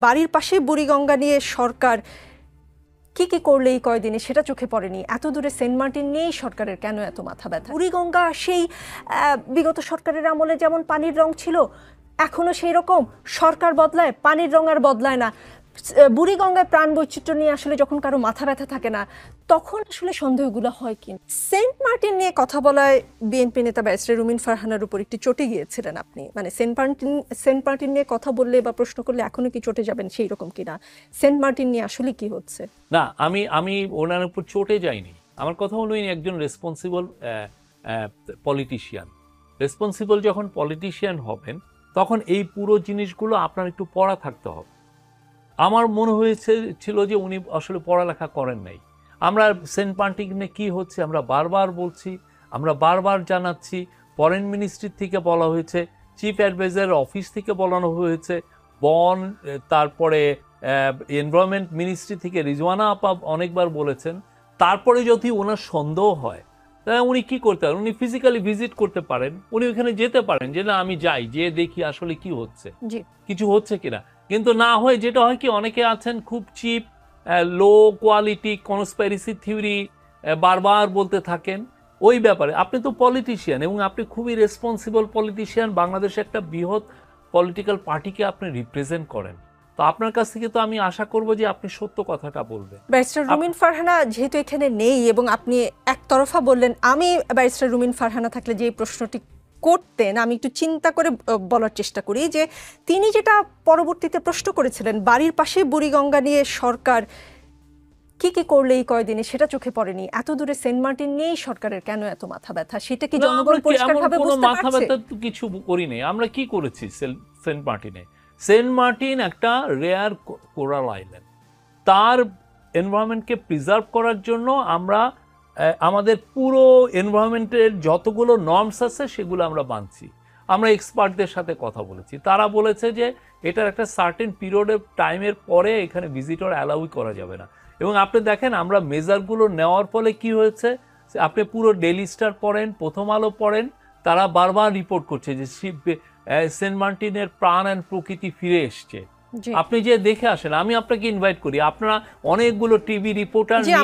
বাড়ির পাশে বুড়িগঙ্গা নিয়ে সরকার কি কি করলে এই কয়দিনে সেটা চোখে পড়েনি। এত দূরে সেন্ট মার্টিন নিয়েই সরকারের কেন এত মাথা ব্যথা? বুড়িগঙ্গা সেই বিগত সরকারের আমলে যেমন পানির রং ছিল, এখনো সেই রকম। সরকার বদলায়, পানির রং আর বদলায় না। বুড়িগঙ্গায় প্রাণ বৈচিত্র্য নিয়ে আসলে যখন কারো মাথা ব্যথা থাকে না, তখন আসলে সন্দেহগুলো হয় কি? সেন্ট মার্টিন নিয়ে কথা বলায় বিএনপি নেতা ব্যারিস্টার রুমিন ফারহানার উপর একটু চটে গিয়েছিলেন আপনি। মানে সেন্ট মার্টিন নিয়ে কথা বললে বা প্রশ্ন করলে এখনো কি চটে যাবেন সেই রকম কিনা? সেন্ট মার্টিন নিয়ে আসলে কি হচ্ছে? না, আমি ওনার উপর চটে যাইনি। আমার কথা হলো একজন রেসপন্সিবল পলিটিশিয়ান। রেসপন্সিবল যখন পলিটিশিয়ান হবেন তখন এই পুরো জিনিসগুলো আপনার একটু পড়া থাকতে হবে। আমার মনে ছিল যে উনি আসলে পড়ালেখা করেন নাই। আমরা সেন্ট মার্টিনে কি হচ্ছে আমরা বারবার বলছি, আমরা বারবার জানাচ্ছি। ফরেন মিনিস্ট্রি থেকে বলা হয়েছে, চিফ অ্যাডভাইজার অফিস থেকে বলানো হয়েছে, বন, তারপরে এনভায়রনমেন্ট মিনিস্ট্রি থেকে রিজওয়ানা আপা অনেকবার বলেছেন। তারপরে যদি ওনার সন্দেহ হয় তাহলে উনি কি করতে পারেন? উনি ফিজিক্যালি ভিজিট করতে পারেন, উনি ওখানে যেতে পারেন যে না আমি যাই, যে দেখি আসলে কি হচ্ছে, কিছু হচ্ছে কিনা। কিন্তু না হয় যেটা হয় কি, অনেকে আছেন খুব cheap, low quality conspiracy theory বারবার বলতে থাকেন ওই ব্যাপারে। আপনি তো পলিটিশিয়ান এবং আপনি খুবই রেসপন্সিবল পলিটিশিয়ান, বাংলাদেশে একটা বৃহৎ পলিটিক্যাল পার্টিকে আপনি রিপ্রেজেন্ট করেন। তো আপনার কাছ থেকে তো আমি আশা করব যে আপনি সত্য কথাটা বলবেন। ব্যারিস্টার রুমিন ফারহানা যেহেতু এখানে নেই এবং আপনি একতরফা বললেন, আমি ব্যারিস্টার রুমিন ফারহানা থাকলে যে প্রশ্নটি করতেন আমি একটু চিন্তা করে বলার চেষ্টা করি যে তিনি যেটা পরবর্তীতে প্রশ্ন করেছিলেন, বাড়ির পাশে বুড়িগঙ্গা নিয়ে সরকার কি কি করলে এই কয়দিনে সেটা চোখে পড়েনি। এত দূরে সেন্ট মার্টিন নিয়েই সরকারের কেন এত মাথা ব্যথা, সেটা কি জনগণ পরিষ্কারভাবে বুঝতে পারছে? মাথা ব্যথা তো কিছু করিনি। আমরা কি করেছি সেন্ট মার্টিনে? সেন্ট মার্টিন একটা রেয়ার কোরাল আইল্যান্ড। তার এনভায়রনমেন্টকে প্রিজার্ভ করার জন্য আমরা আমাদের পুরো এনভায়রনমেন্টের যতগুলো নর্মস আছে সেগুলো আমরা মানছি। আমরা এক্সপার্টদের সাথে কথা বলেছি, তারা বলেছে যে এটার একটা সার্টেন পিরিয়ডের টাইমের পরে এখানে ভিজিটর অ্যালাউই করা যাবে না। এবং আপনি দেখেন আমরা মেজারগুলো নেওয়ার ফলে কি হয়েছে, আপনি পুরো ডেইলি স্টার পড়েন, প্রথম আলো পড়েন, তারা বারবার রিপোর্ট করছে যে সেন্ট মার্টিনের প্রাণ অ্যান্ড প্রকৃতি ফিরে এসছে। আপনি যে দেখে আসেন, আমি আপনাকে ইনভাইট করি, আপনারা অনেকগুলো টিভি রিপোর্টার নিয়ে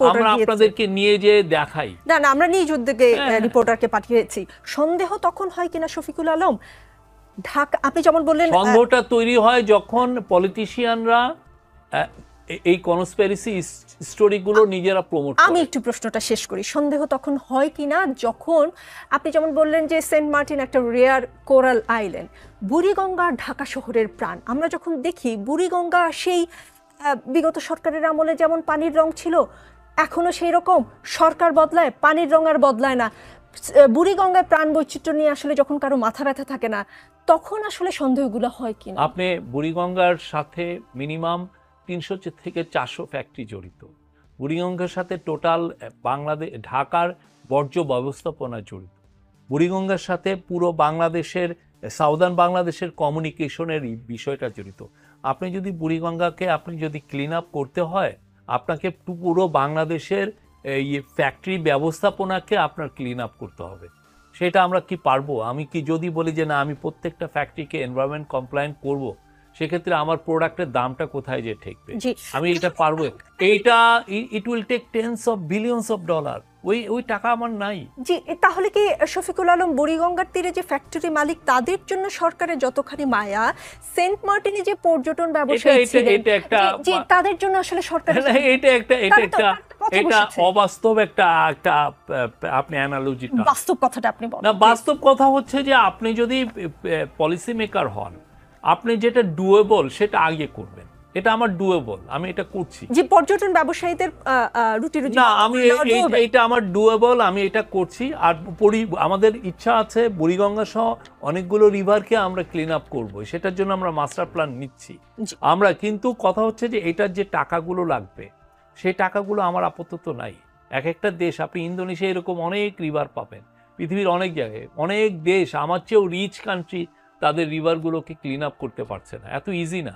আমরা আপনাদেরকে নিয়ে যে দেখাই। না না, আমরা নিজ উদ্যোগে রিপোর্টারকে পাঠিয়েছি। সন্দেহ তখন হয় কিনা শফিকুল আলম, ঢাকা আপনি যেমন বললেন, সন্দেহটা তৈরি হয় যখন পলিটিশিয়ানরা এই কনস্পিরেসি স্টোরিগুলো নিজেরা প্রমোট করে। আমি একটু প্রশ্নটা শেষ করি। সন্দেহ তখন হয় কিনা যখন আপনি যেমন বললেন যে সেন্ট মার্টিন একটা rare coral island, Buriganga Dhaka শহরের প্রাণ। আমরা যখন দেখি বুড়িগঙ্গা সেই বিগত সরকারের আমলে যেমন পানির রং ছিল, এখনো সেই রকম। সরকার বদলায়, পানির রং আর বদলায় না। বুড়িগঙ্গায় প্রাণ বৈচিত্র্য নিয়ে আসলে যখন কারো মাথা ব্যথা থাকে না, তখন আসলে সন্দেহগুলো হয় কিনা? আপনি বুড়িগঙ্গার সাথে মিনিমাম 300 থেকে 400 ফ্যাক্টরি জড়িত। বুড়িগঙ্গার সাথে টোটাল বাংলাদেশ ঢাকার বর্জ্য ব্যবস্থাপনা জড়িত। বুড়িগঙ্গার সাথে পুরো বাংলাদেশের সাউদার্ন বাংলাদেশের কমিউনিকেশনের বিষয়টা জড়িত। আপনি যদি বুড়িগঙ্গাকে আপনি যদি ক্লিন আপ করতে হয়, আপনাকে পুরো বাংলাদেশের এই ফ্যাক্টরি ব্যবস্থাপনাকে আপনার ক্লিন আপ করতে হবে। সেটা আমরা কি পারবো? আমি কি যদি বলি যে না আমি প্রত্যেকটা ফ্যাক্টরিকে এনভায়রনমেন্ট কমপ্লায়েন্ট করব, সেক্ষেত্রে আমার প্রোডাক্টের দামটা কোথায় যে ঠেকবে? আমি এটা পারবো? এইটা it will take tens of billions of dollar. ওই টাকা আমার নাই। জি, তাহলে কি শফিকুল আলম বুড়িগঙ্গার তীরে যে ফ্যাক্টরি মালিক তাদের জন্য সরকারের যতখানি মায়া, সেন্ট মার্টিনে যে পর্যটন ব্যবসায়ী ছিলেন জি তাদের জন্য আসলে সরকার এটা অবাস্তব একটা আপনি অ্যানালজি। বাস্তব কথাটা আপনি বলেন। না, বাস্তব কথা হচ্ছে যে আপনি যদি পলিসি মেকার হন, আপনি যেটা ডুয়েবল সেটা আগে করবেন। এটা আমার ডুয়েবল, আমি এটা করছি। যে পর্যটন ব্যবসায়ীদের রুটি রুজি না, আমি এটা আমার ডুয়েবল, আমি এটা করছি। আর আমাদের ইচ্ছা আছে বুড়িগঙ্গা সহ অনেকগুলো রিভারকে আমরা ক্লিন আপ করবো, সেটার জন্য আমরা মাস্টার প্ল্যান নিচ্ছি আমরা। কিন্তু কথা হচ্ছে যে এটার যে টাকাগুলো লাগবে সেই টাকাগুলো আমার আপাতত নাই। এক একটা দেশ, আপনি ইন্দোনেশিয়া এরকম অনেক রিভার পাবেন, পৃথিবীর অনেক জায়গায় অনেক দেশ আমার চেয়েও রিচ কান্ট্রি তাদের রিভারগুলোকে ক্লিন আপ করতে পারছে না। এত ইজি না।